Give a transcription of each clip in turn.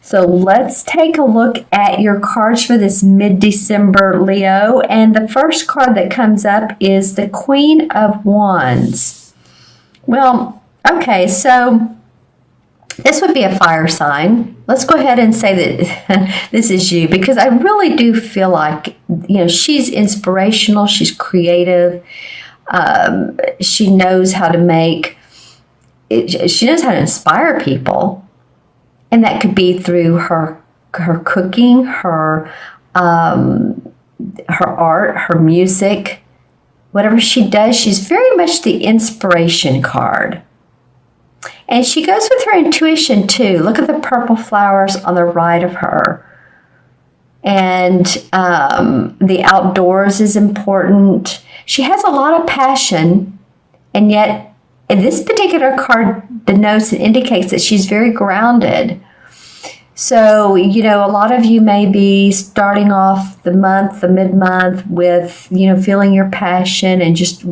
So let's take a look at your cards for this mid-December, Leo. And the first card that comes up is the Queen of Wands. Well, okay, so this would be a fire sign. Let's go ahead and say that this is you, because I really do feel like, she's inspirational, she's creative, she knows how to she knows how to inspire people. And that could be through her cooking, her art, her music, whatever she does. She's very much the inspiration card. And she goes with her intuition too. Look at the purple flowers on the right of her. And the outdoors is important. She has a lot of passion, and yet this particular card denotes and indicates that she's very grounded. So, a lot of you may be starting off the mid-month with, feeling your passion and just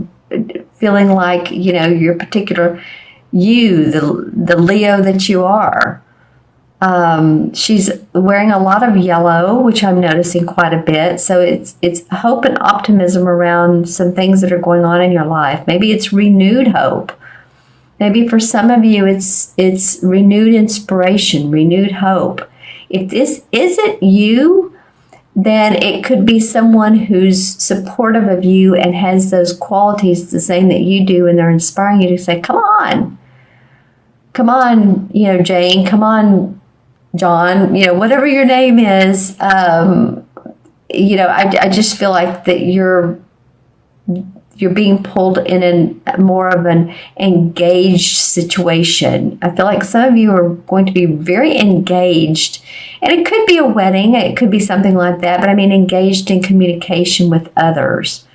feeling like, your particular the Leo that you are. She's wearing a lot of yellow, which I'm noticing quite a bit. So it's hope and optimism around some things that are going on in your life. Maybe it's renewed hope. Maybe for some of you, it's renewed inspiration, renewed hope. If this isn't you, then it could be someone who's supportive of you and has those qualities the same that you do, and they're inspiring you to say, come on, Jane, come on, John, whatever your name is. I just feel like that you're being pulled in more of an engaged situation. I feel like some of you are going to be very engaged, and it could be a wedding, it could be something like that, but I mean engaged in communication with others.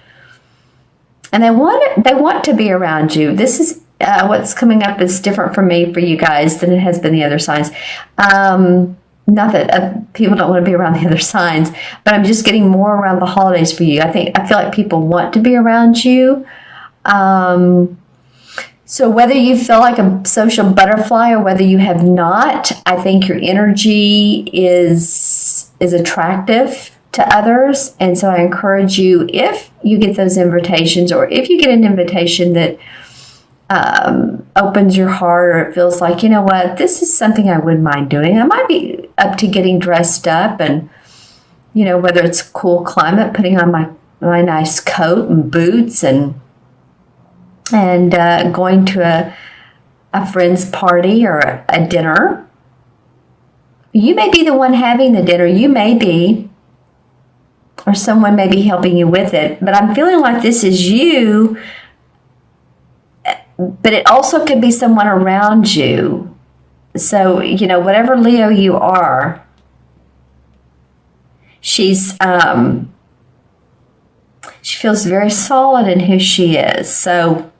And they want to be around you. This is what's coming up is different for me, for you guys, than it has been the other signs. Not that people don't want to be around the other signs, but I'm just getting more around the holidays for you. I feel like people want to be around you. So whether you feel like a social butterfly or whether you have not, I think your energy is attractive to others. And so I encourage you, if you get those invitations, or if you get an invitation that opens your heart, or it feels like, this is something I wouldn't mind doing. I might be up to getting dressed up, and, whether it's a cool climate, putting on my nice coat and boots and going to a friend's party or a dinner. You may be the one having the dinner. You may be, or someone may be helping you with it. But I'm feeling like this is you, but it also could be someone around you. So, whatever Leo you are, she feels very solid in who she is. So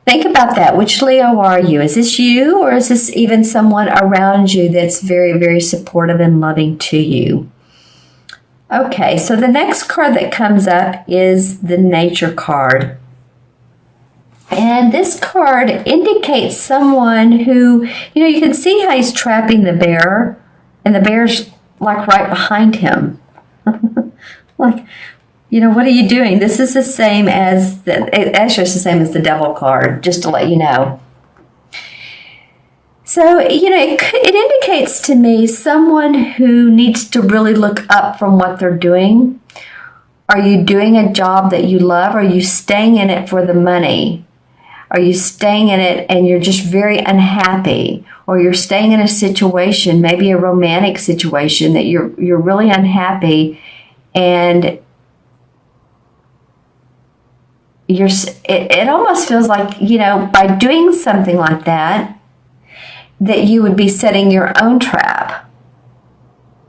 think about that. Which Leo are you? Is this you, or is this even someone around you that's very, very supportive and loving to you? Okay, so the next card that comes up is the Nature card. And this card indicates someone who, you can see how he's trapping the bear, and the bear's like right behind him. Like, what are you doing? This is the same as actually it's the same as the Devil card, just to let you know. So, it indicates to me someone who needs to really look up from what they're doing. Are you doing a job that you love? Are you staying in it for the money? Are you staying in it and you're just very unhappy? Or you're staying in a situation, maybe a romantic situation, that you're really unhappy, and it almost feels like, by doing something like that you would be setting your own trap.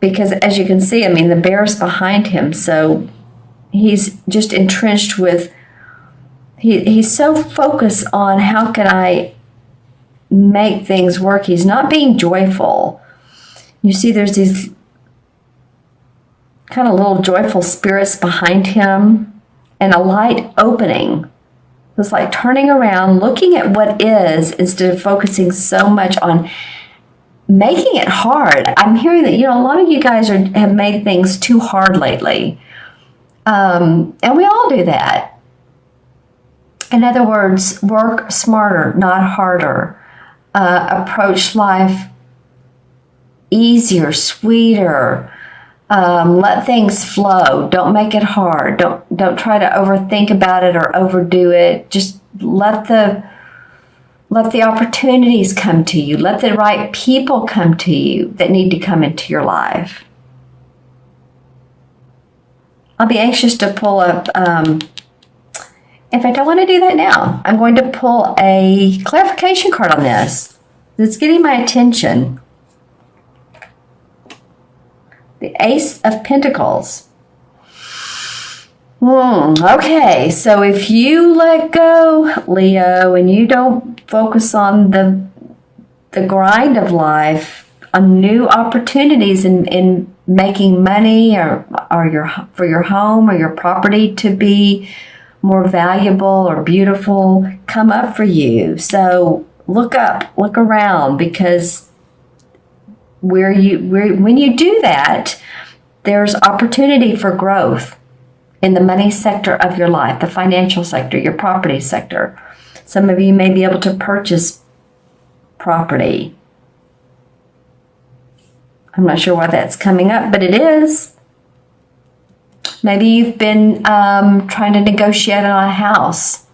Because as you can see, the bear's behind him, so he's just entrenched with, he's so focused on how can I make things work. He's not being joyful. You see there's these kind of little joyful spirits behind him, and a light opening. It's like turning around, looking at what is, instead of focusing so much on making it hard. I'm hearing that, a lot of you guys have made things too hard lately. And we all do that. In other words, work smarter, not harder. Approach life easier, sweeter. Let things flow. Don't make it hard. Don't try to overthink about it or overdo it. Just let the opportunities come to you. Let the right people come to you that need to come into your life. I'll be anxious to pull up, in fact, I want to do that now. I'm going to pull a clarification card on this. It's getting my attention. The Ace of Pentacles. Okay, so if you let go, Leo, and you don't focus on the grind of life, on new opportunities in making money or for your home or your property to be more valuable or beautiful, come up for you. So look up, look around, because when you do that, there's opportunity for growth in the money sector of your life, the financial sector, your property sector. Some of you may be able to purchase property. I'm not sure why that's coming up, but it is. Maybe you've been trying to negotiate on a house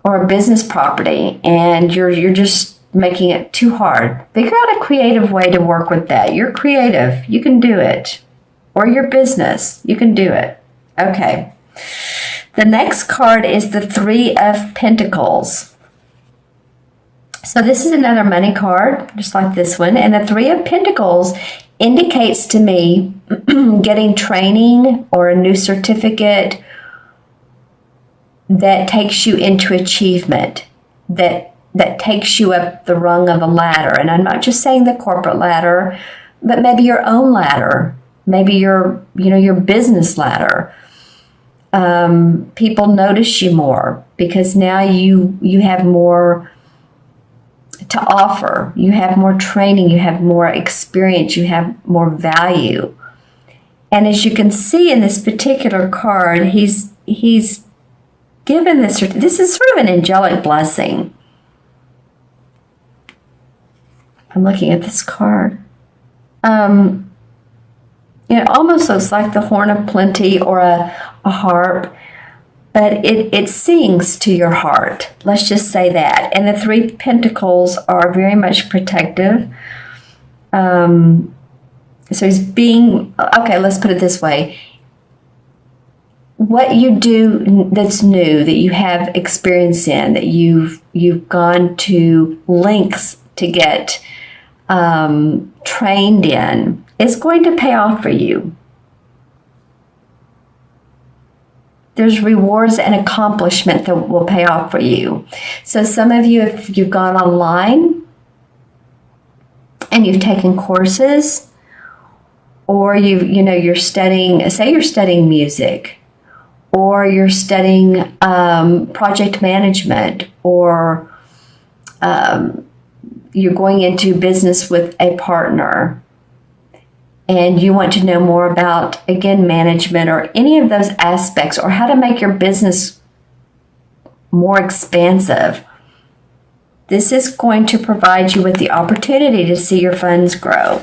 or a business property, and you're just making it too hard. Figure out a creative way to work with that. You're creative. You can do it. Or your business. You can do it. Okay. The next card is the Three of Pentacles. So this is another money card, just like this one. And the Three of Pentacles indicates to me getting training or a new certificate that takes you into achievement, that takes you up the rung of the ladder. And I'm not just saying the corporate ladder, but maybe your own ladder, maybe your business ladder. People notice you more because now you have more to offer. You have more training, you have more experience, you have more value. And as you can see in this particular card, he's given this is sort of an angelic blessing. I'm looking at this card. It almost looks like the horn of plenty or a harp, but it sings to your heart. Let's just say that. And the Three Pentacles are very much protective. So he's being, okay, let's put it this way. What you do that's new, that you have experience in, that you've gone to lengths to get trained in, is going to pay off for you. There's rewards and accomplishment that will pay off for you. So some of you, if you've gone online and you've taken courses, or you're studying, say you're studying music, or you're studying project management, or you're going into business with a partner, and you want to know more about, again, management or any of those aspects, or how to make your business more expansive, this is going to provide you with the opportunity to see your funds grow.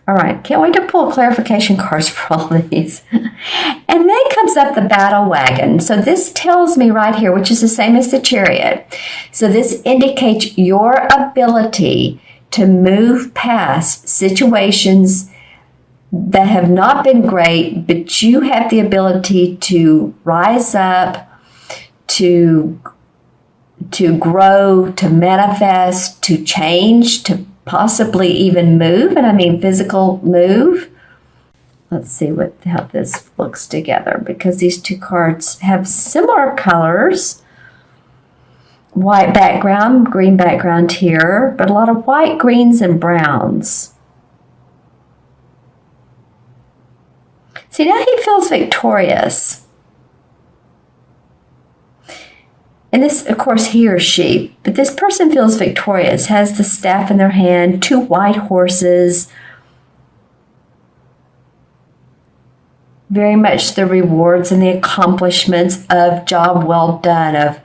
All right, can't wait to pull clarification cards for all of these. And then comes up the battle wagon. So this tells me right here, which is the same as the Chariot. So this indicates your ability to move past situations that have not been great, but you have the ability to rise up, to grow, to manifest, to change, to possibly even move, and I mean physical move. Let's see how this looks together, because these two cards have similar colors. White background, green background here, but a lot of white, greens, and browns. See, now he feels victorious. And this, of course, he or she, but this person feels victorious, has the staff in their hand, 2 white horses. Very much the rewards and the accomplishments of job well done, of,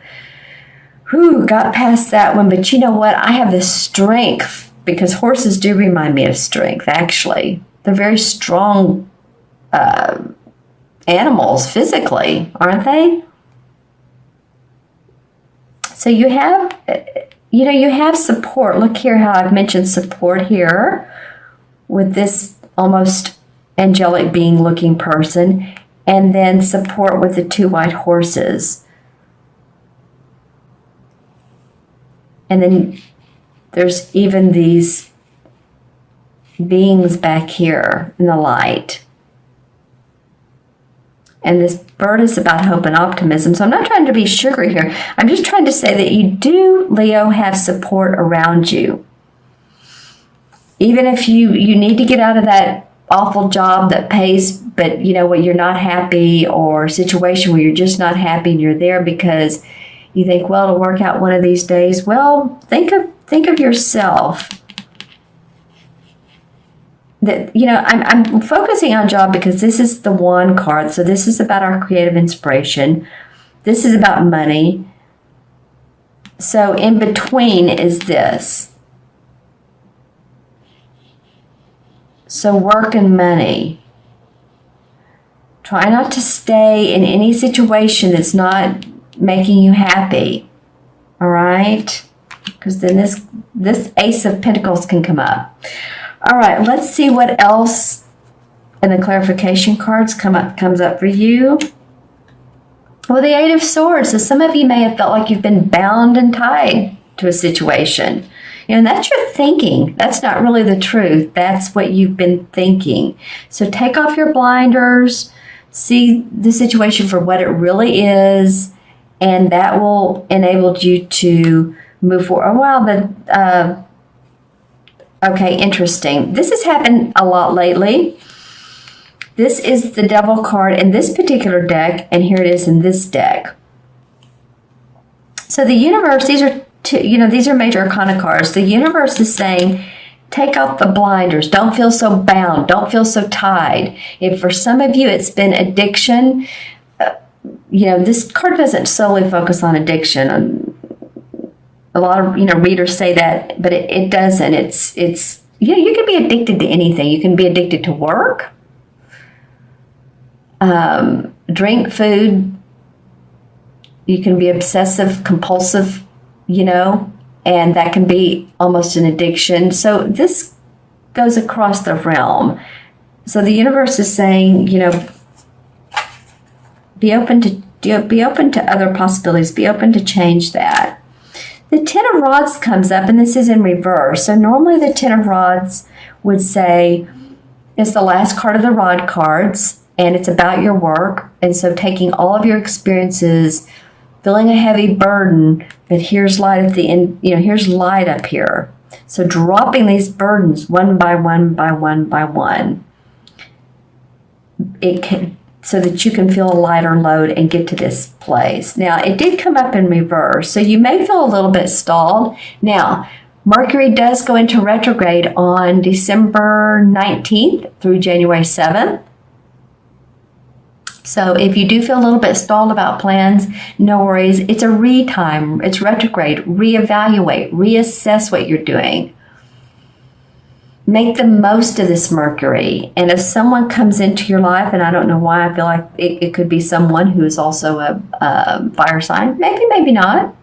whew, got past that one, but you know what? I have the strength, because horses do remind me of strength, actually. They're very strong animals physically, aren't they? So you have, you have support. Look here how I've mentioned support here with this almost angelic being looking person, and then support with the 2 white horses. And then there's even these beings back here in the light. And this bird is about hope and optimism. So I'm not trying to be sugary here. I'm just trying to say that you do, Leo, have support around you. Even if you need to get out of that awful job that pays, but what, you're not happy, or situation where you're just not happy and you're there because you think, well, it'll work out one of these days. Well, think of yourself. That I'm focusing on job because this is the wand card. So this is about our creative inspiration. This is about money. So in between is this. So work and money. Try not to stay in any situation that's not making you happy. All right? Because then this Ace of Pentacles can come up. All right, let's see what else in the clarification cards comes up for you. Well, the 8 of Swords. So some of you may have felt like you've been bound and tied to a situation. And that's your thinking. That's not really the truth. That's what you've been thinking. So take off your blinders, see the situation for what it really is, and that will enable you to move forward. Oh, wow, okay, interesting. This has happened a lot lately. This is the Devil card in this particular deck, and here it is in this deck. So the universe, these are major arcana cards. The universe is saying, take off the blinders. Don't feel so bound. Don't feel so tied. If for some of you it's been addiction, this card doesn't solely focus on addiction. A lot of readers say that, but it doesn't. It's you can be addicted to anything. You can be addicted to work, drink, food. You can be obsessive, compulsive, and that can be almost an addiction. So this goes across the realm. So the universe is saying, be open to other possibilities. Be open to change that. The 10 of Rods comes up, and this is in reverse. So normally the 10 of Rods would say it's the last card of the Rod cards, and it's about your work. And so taking all of your experiences, feeling a heavy burden, but here's light at the end, here's light up here. So dropping these burdens one by one by one by one. So that you can feel a lighter load and get to this place. Now, it did come up in reverse, so you may feel a little bit stalled. Now, Mercury does go into retrograde on December 19th through January 7th. So if you do feel a little bit stalled about plans, no worries. It's a re-time. It's retrograde. Reevaluate. Reassess what you're doing. Make the most of this Mercury. And if someone comes into your life, and I don't know why, I feel like it could be someone who is also a fire sign. Maybe, maybe not.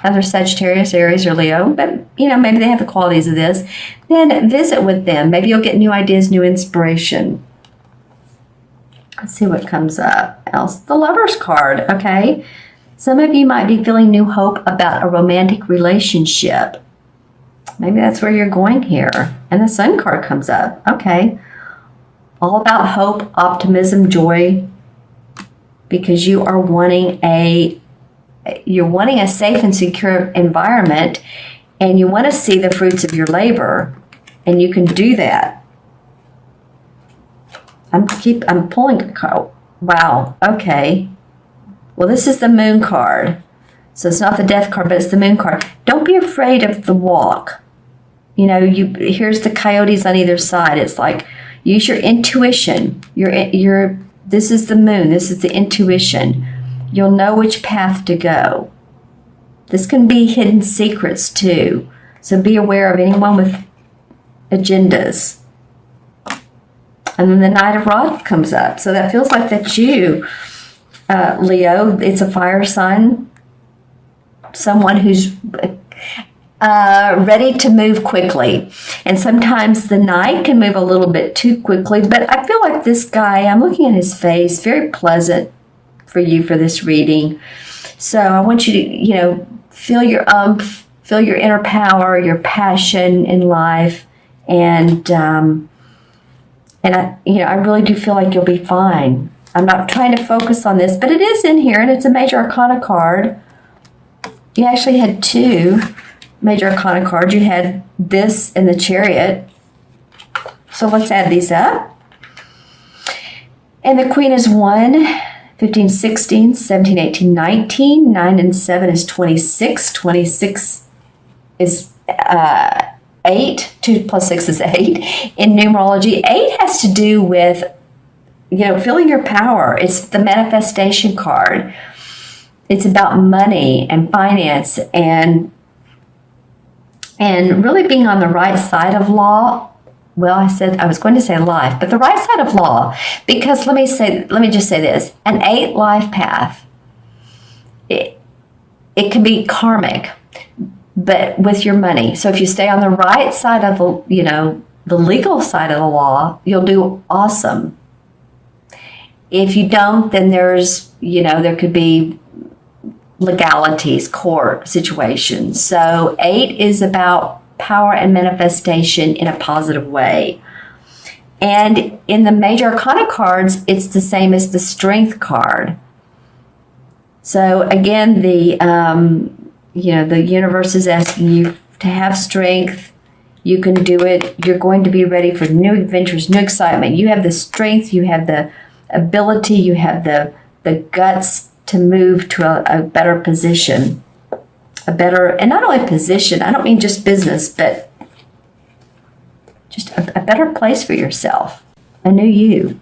Either Sagittarius, Aries, or Leo. But, maybe they have the qualities of this. Then visit with them. Maybe you'll get new ideas, new inspiration. Let's see what comes up else. The Lover's card, okay? Some of you might be feeling new hope about a romantic relationship. Maybe that's where you're going here. And the Sun card comes up. Okay. All about hope, optimism, joy. Because you are wanting a safe and secure environment, and you want to see the fruits of your labor, and you can do that. I'm pulling a card. Wow. Okay. Well, this is the Moon card. So it's not the death card, but it's the moon card. Don't be afraid of the walk. You know, here's the coyotes on either side. It's like, use your intuition. This is the moon. This is the intuition. You'll know which path to go. This can be hidden secrets too. So be aware of anyone with agendas. And then the Knight of Rods comes up. So that feels like that's you, Leo. It's a fire sign. Someone who's ready to move quickly. And sometimes the Knight can move a little bit too quickly. But I feel like this guy, I'm looking at his face, very pleasant for you for this reading. So I want you to, feel your umph, feel your inner power, your passion in life. And I really do feel like you'll be fine. I'm not trying to focus on this, but it is in here, and it's a Major Arcana card. You actually had two Major Arcana cards. You had this and the Chariot. So let's add these up. And the Queen is 1, 15, 16, 17, 18, 19. 9 and 7 is 26. 26 is 8. 2 plus 6 is 8. In numerology, 8 has to do with, feeling your power. It's the manifestation card. It's about money and finance and really being on the right side of law. Well, I was going to say life, but the right side of law, because let me just say this, an 8 life path, it can be karmic, but with your money. So if you stay on the right side of the legal side of the law, you'll do awesome. If you don't, then there's, there could be legalities, court situations. So 8 is about power and manifestation in a positive way. And in the Major Arcana cards, it's the same as the Strength card. So again, the universe is asking you to have strength. You can do it. You're going to be ready for new adventures, new excitement. You have the strength, you have the ability, you have the guts to move to a better position. And not only position, I don't mean just business, but just a better place for yourself, a new you.